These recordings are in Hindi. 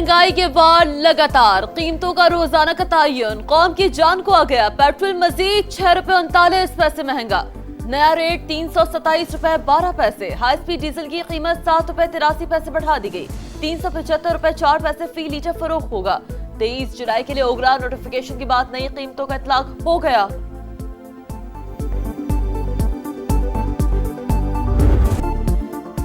महंगाई के वार लगातार, कीमतों का रोजाना का तयन कौम की जान को आ गया। पेट्रोल मजीद ₹6.39 महंगा, नया रेट ₹327.12। हाई स्पीड डीजल की कीमत ₹7.83 बढ़ा दी गई, ₹375.04 फी लीटर फरोख्त होगा। 23 जुलाई के लिए ओगरा नोटिफिकेशन के बाद नई कीमतों का इतलाक हो गया।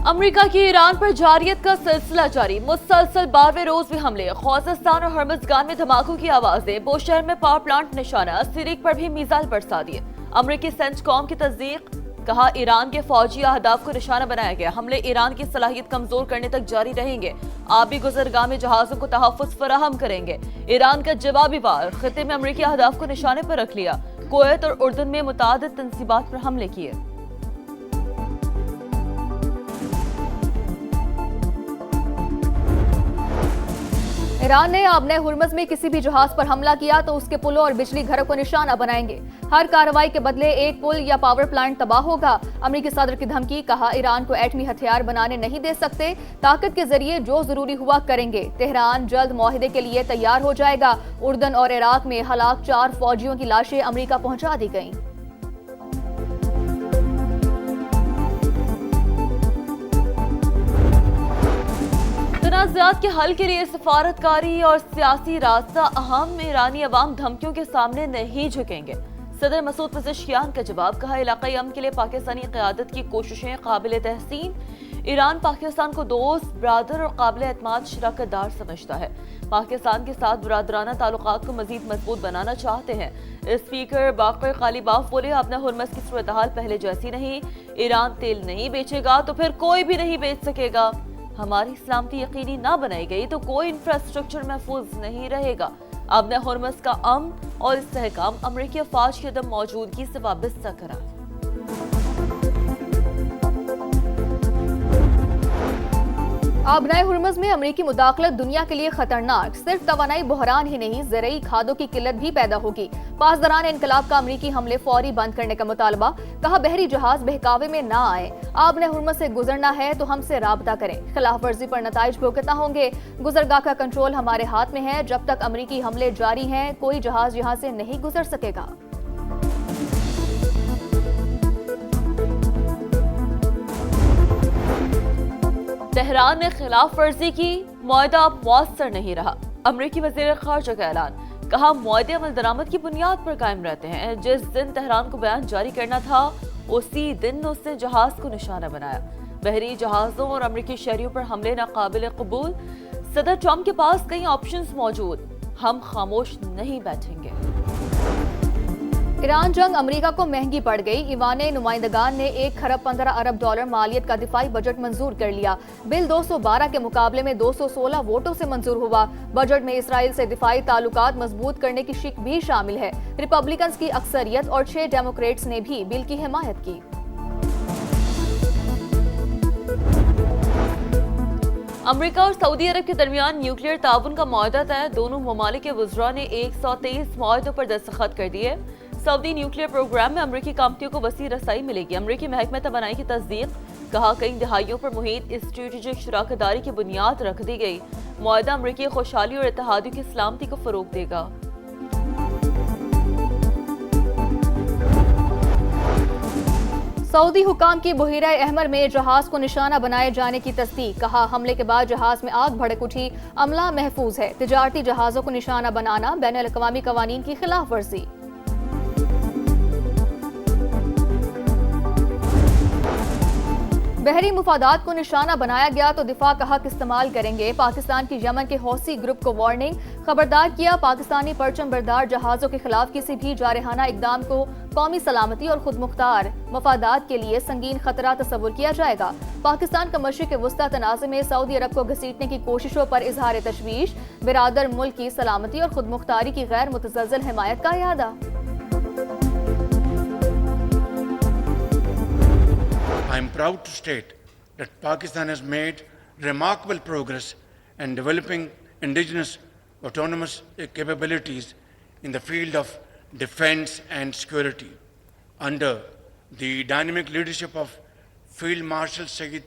अमेरिका की ईरान पर जारियत का सिलसिला जारी, मुसलसल 12वें रोज भी हमले। खोज़िस्तान और हर्मज़गान में धमाकों की आवाजें, बोशहर में पावर प्लांट निशाना, सिरिक पर भी मिसाइल बरसा दिए। अमेरिकी सेंटकॉम की तस्दीक, कहा ईरान के फौजी अहदाफ को निशाना बनाया गया। हमले ईरान की सलाहियत कमजोर करने तक जारी रहेंगे। आबी गुजरगाह में जहाजों को तहफ़्फ़ुज़ फराहम करेंगे। ईरान का जवाबी वार, खिते में अमेरिकी अहदाफ को निशाने पर रख लिया। कुवैत और उर्दन में मुतादिद तंसीबात पर हमले किए। ईरान ने आबने हुर्मज में किसी भी जहाज पर हमला किया तो उसके पुलों और बिजली घरों को निशाना बनाएंगे। हर कार्रवाई के बदले एक पुल या पावर प्लांट तबाह होगा। अमेरिकी सदर की धमकी, कहा ईरान को एटमी हथियार बनाने नहीं दे सकते, ताकत के जरिए जो जरूरी हुआ करेंगे। तेहरान जल्द मुआहिदे के लिए तैयार हो जाएगा। उर्दन और इराक में हलाक 4 फौजियों की लाशें अमेरिका पहुंचा दी गईं। तनाज़ात के हल के लिए सफारतकारी और सियासी रास्ता अहम। ईरानी अवाम धमकियों के सामने नहीं झुकेंगे। सदर मसूद पज़ेश्कियान का जवाब, कहा इलाक़ाई अमन के लिए पाकिस्तानी क़यादत की कोशिशें काबिल तहसीन। ईरान पाकिस्तान को दोस्त, ब्रादर और काबिल एतमाद शराकतदार समझता है। पाकिस्तान के साथ बरादराना ताल्लुकात को मजीद मजबूत बनाना चाहते हैं। स्पीकर बाकर कालीबाफ बोले, अपना हुर्मस की सूरत हाल पहले जैसी नहीं। ईरान तेल नहीं बेचेगा तो फिर कोई भी नहीं बेच सकेगा। हमारी सलामती यकीनी ना बनाई गई तो कोई इंफ्रास्ट्रक्चर महफूज नहीं रहेगा। अब ने हुर्मस का अमन और इस्तेहकाम अमरीकी अफवाज की अदम मौजूदगी से वाबस्ता करा। आबनाए हुर्मज में अमेरिकी मुदाखलत दुनिया के लिए खतरनाक। सिर्फ तवानाई बहरान ही नहीं, ज़रूरी खादों की किल्लत भी पैदा होगी। पासदारान इनकलाब का अमेरिकी हमले फौरी बंद करने का मुतालबा, कहा बहरी जहाज बहकावे में ना आए। आबनाए हुर्मज से गुजरना है तो हमसे राबता करें, खिलाफ वर्जी पर नताइज भुगतना होंगे। गुजरगाह का कंट्रोल हमारे हाथ में है। जब तक अमेरिकी हमले जारी हैं, कोई जहाज यहाँ से नहीं गुजर सकेगा। तेहरान ने खिलाफ वर्जी की, मुआहदा अब मौसर नहीं रहा। अमरीकी वज़ीर ख़ारजा का ऐलान, कहा मुआहदे अमल दरामद की बुनियाद पर कायम रहते हैं। जिस दिन तेहरान को बयान जारी करना था उसी दिन उसने जहाज को निशाना बनाया। बहरी जहाजों और अमरीकी शहरियों पर हमले नाकाबिल कबूल। सदर ट्रंप के पास कई ऑप्शंस मौजूद, हम खामोश नहीं बैठेंगे। ईरान जंग अमेरिका को महंगी पड़ गई। ईवान नुमाइंदगान ने $1 खरब 15 अरब मालियत का दिफाई बजट मंजूर कर लिया। बिल 212 के मुकाबले में 216 वोटों से मंजूर हुआ। बजट में इसराइल से दिफाई ताल्लुकात मजबूत करने की शिक भी शामिल है। रिपब्लिकन्स की अक्सरियत और 6 डेमोक्रेट्स ने भी बिल की हिमायत की। अमेरिका और सऊदी अरब के दरमियान न्यूक्लियर ताउन का मुआहदा तय। दोनों ममालिक के वज़रा ने 123 मुआहदों पर दस्तखत कर दिए। सऊदी न्यूक्लियर प्रोग्राम में अमरीकी कंपनियों को वसी रसाई मिलेगी। अमरीकी महकमा तवानाई की तस्दीक, कहा कई दहाइयों पर मुहित स्ट्रेटेजिक शराकतदारी की बुनियाद रख दी गई। मुआहदा अमरीकी खुशहाली और इत्तेहादियों की सलामती को फरोग देगा। सऊदी हुकाम की बुहीरा अहमर में जहाज को निशाना बनाए जाने की तस्दीक, कहा हमले के बाद जहाज में आग भड़क उठी, अमला महफूज है। तिजारती जहाजों को निशाना बनाना बैनुल अक़वामी कवानीन की खिलाफ वर्जी। बहरी मुफादात को निशाना बनाया गया तो दिफा का हक इस्तेमाल करेंगे। पाकिस्तान की यमन के हौसी ग्रुप को वार्निंग, खबरदार किया पाकिस्तानी परचम बरदार जहाजों के खिलाफ किसी भी जारहाना इकदाम को कौमी सलामती और खुद मुख्तार मफादात के लिए संगीन खतरा तस्वुर किया जाएगा। पाकिस्तान का मशरिक वस्ता तनाज़े में सऊदी अरब को घसीटने की कोशिशों पर इजहार तशवीश, बिरादर मुल्क की सलामती और खुद मुख्तारी की गैर मुतज़लज़ल हिमायत का इरादा। I am proud to state that Pakistan has made remarkable progress in developing indigenous autonomous capabilities in the field of defense and security. Under the dynamic leadership of Field Marshal Sayyid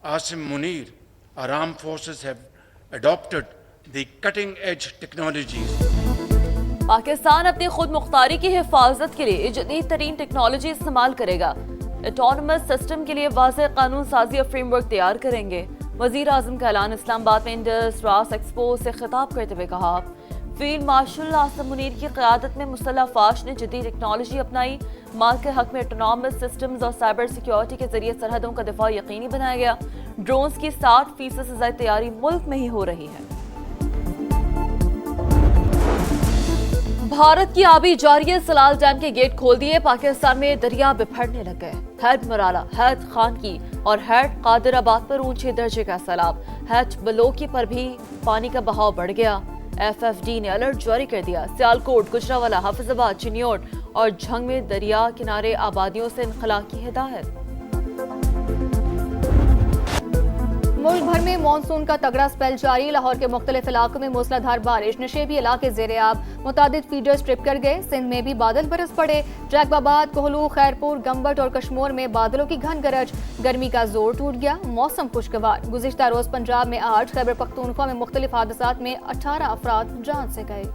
Asim Munir, our armed forces have adopted the cutting edge technologies. Pakistan अपनी खुद मुख्तारी की हिफाजत के लिए जदीद तरीन टेक्नोलॉजी इस्तेमाल करेगा। ऑटोनमस सिस्टम के लिए वाज़ेह कानून साजी और फ्रेमवर्क तैयार करेंगे। वज़ीर आज़म का ऐलान इस्लामाबाद में इंडस रास एक्सपो से खिताब करते हुए कहा, फील्ड मार्शल आसम मुनीर की क़यादत में मुसल्लह फ़ौज ने जदीद टेक्नोलॉजी अपनाई। माल के हक में ऑटोनमस सिस्टम्स और साइबर सिक्योरिटी के जरिए सरहदों का दिफा यकीनी बनाया गया। ड्रोन्स की 60% से ज़्यादा तैयारी मुल्क में ही हो रही है। भारत की आबी जारिया सलाल डैम के गेट खोल दिए। पाकिस्तान में दरिया बिफरने लग गए। हैद मराला, हैद खान की और हैद कादिराबाद पर ऊंचे दर्जे का सैलाब। हैद बलोकी पर भी पानी का बहाव बढ़ गया। FFD ने अलर्ट जारी कर दिया। सियालकोट, गुजरावाला, हाफिजाबाद, चिन्योट और झंग में दरिया किनारे आबादियों से इनखला की हिदायत। मुल्क भर में मानसून का तगड़ा स्पेल जारी। लाहौर के मुख्तलिफ इलाकों में मूसलाधार बारिश, नशेबी इलाके ज़ेरे आब, मुतादिद फीडर्स ट्रिप कर गए। सिंध में भी बादल बरस पड़े। जैकबाबाद, कोहलू, खैरपुर, गम्बट और कश्मोर में बादलों की घन गरज। गर्मी का जोर टूट गया। मौसम खुशगवार। गुज़िश्ता रोज पंजाब में 8, खैबर पख्तूनख्वा में मुख्तलिफ हादसात में 18 अफराद जान से गए।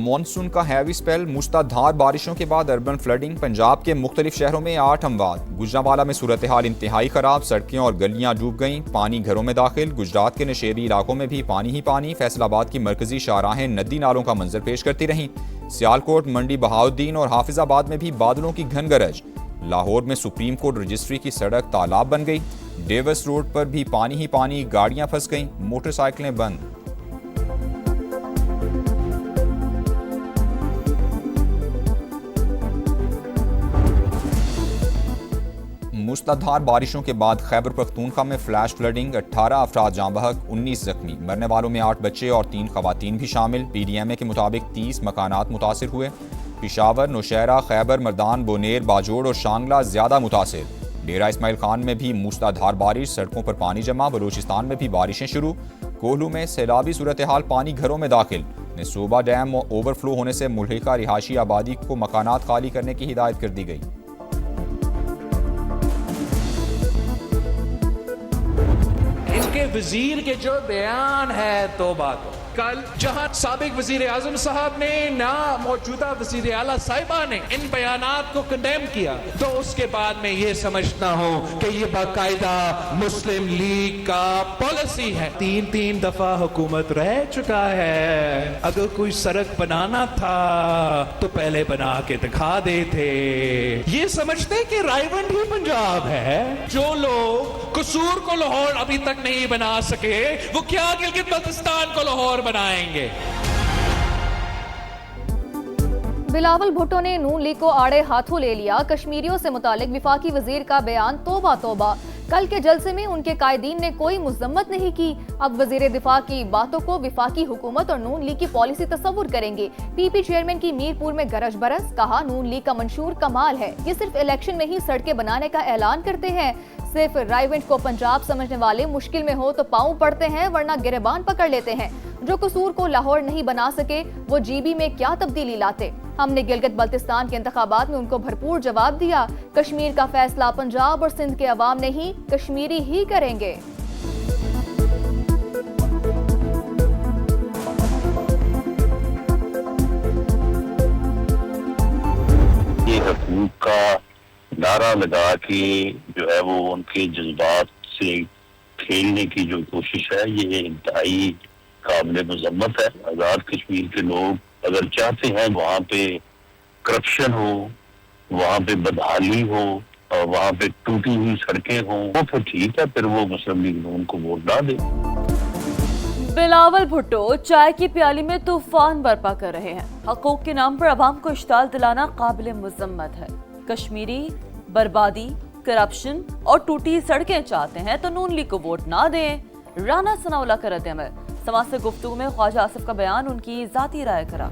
मॉनसून का हैवी स्पेल, मूसलाधार बारिशों के बाद अर्बन फ्लडिंग। पंजाब के मुख्तलिफ शहरों में 8 अमवात। गुजरावाला में सूरत हाल इंतहाई खराब, सड़कें और गलियां डूब गईं, पानी घरों में दाखिल। गुजरात के नशेबी इलाकों में भी पानी ही पानी। फैसलाबाद की मरकजी शाहराहें नदी नालों का मंजर पेश करती रहीं। सियालकोट, मंडी, बहाउद्दीन और हाफिजाबाद में भी बादलों की घन गरज। लाहौर में सुप्रीम कोर्ट रजिस्ट्री की सड़क तालाब बन गई। डेविस रोड पर भी पानी ही पानी, गाड़ियां फंस गईं, मोटरसाइकिलें बंद। मूसलाधार बारिशों के बाद खैबर पख्तूनख्वा में फ्लैश फ्लडिंग। 18 अफराद जाँ बहक, 19 जख्मी। मरने वालों में 8 बच्चे और 3 खवातीन भी शामिल। PDMA के मुताबिक 30 मकानात मुतासिर हुए। पिशावर, नौशहरा, खैबर, मर्दान, बोनेर, बाजोड़ और शांगला ज्यादा मुतासिर। डेरा इस्माइल खान में भी मूसलाधार बारिश, सड़कों पर पानी जमा। बलूचिस्तान में भी बारिशें शुरू। कोहलू में सैलाबी सूरत हाल, पानी घरों में दाखिल। नसूबा डैम ओवरफ्लो होने से मुल्हिका रिहायशी आबादी को मकानात खाली करने की हिदायत कर दी गई। इनके वजीर के जो बयान है तौबा तो कल जहां साबिक वजीर आजम साहब ने ना मौजूदा वजीर आला साहिबा ने इन बयानात को कंडेम किया, तो उसके बाद में ये समझना हो कि ये बाकायदा मुस्लिम लीग का पॉलिसी है। 3 दफा हुकूमत रह चुका है। अगर कोई सड़क बनाना था तो पहले बना के दिखा देते। ये समझते कि रायवंड ही पंजाब है। जो लोग कसूर को लाहौर अभी तक नहीं बना सके, वो क्या गिलगित बल्तिस्तान को लाहौर बनाएंगे? बिलावल भुट्टो ने नून लीग को आड़े हाथों ले लिया। कश्मीरियों से मुतालिक विफाकी वजीर का बयान तौबा तौबा। कल के जलसे में उनके कायदीन ने कोई मुजम्मत नहीं की। अब वजीर दिफा की बातों को विफाकी हुकूमत और नून लीग की पॉलिसी तस्वुर करेंगे। PP चेयरमैन की मीरपुर में गरज बरस। कहा, नून लीग का मंशूर कमाल है। ये सिर्फ इलेक्शन में ही सड़कें बनाने का ऐलान करते हैं। सिर्फ रायवंड को पंजाब समझने वाले मुश्किल में हो तो पाँव पड़ते हैं, वरना गिरबान पकड़ लेते हैं। जो कसूर को लाहौर नहीं बना सके, वो GB में क्या तब्दीली लाते। हमने गिलगित बल्तिस्तान के इंतखाबात में उनको भरपूर जवाब दिया। कश्मीर का फैसला पंजाब और सिंध के अवाम नहीं, कश्मीरी ही करेंगे। ये हुकूक का नारा लगा के जो है वो उनके जज्बात से खेलने की जो कोशिश है, ये इंतहाई काबिल मजम्मत है। आजाद कश्मीर के लोग अगर चाहते हैं वहाँ पे करप्शन हो, वहाँ पे बदहाली हो और वहाँ पे टूटी हुई सड़कें हों, वो फिर ठीक है, फिर वो मुस्लिम लीग नून को वोट ना दे। बिलावल भुट्टो चाय की प्याली में तूफान बर्पा कर रहे हैं। हकूक के नाम पर अवाम को इश्ताल दिलाना काबिल मुजम्मत है। कश्मीरी बर्बादी, करप्शन और टूटी सड़कें चाहते हैं तो नून लीग को वोट ना दें। राना सनाउल्लाह का रद्द अमल। समाज से गुफ्तगू में ख्वाजा आसिफ का बयान उनकी जाती राय करा।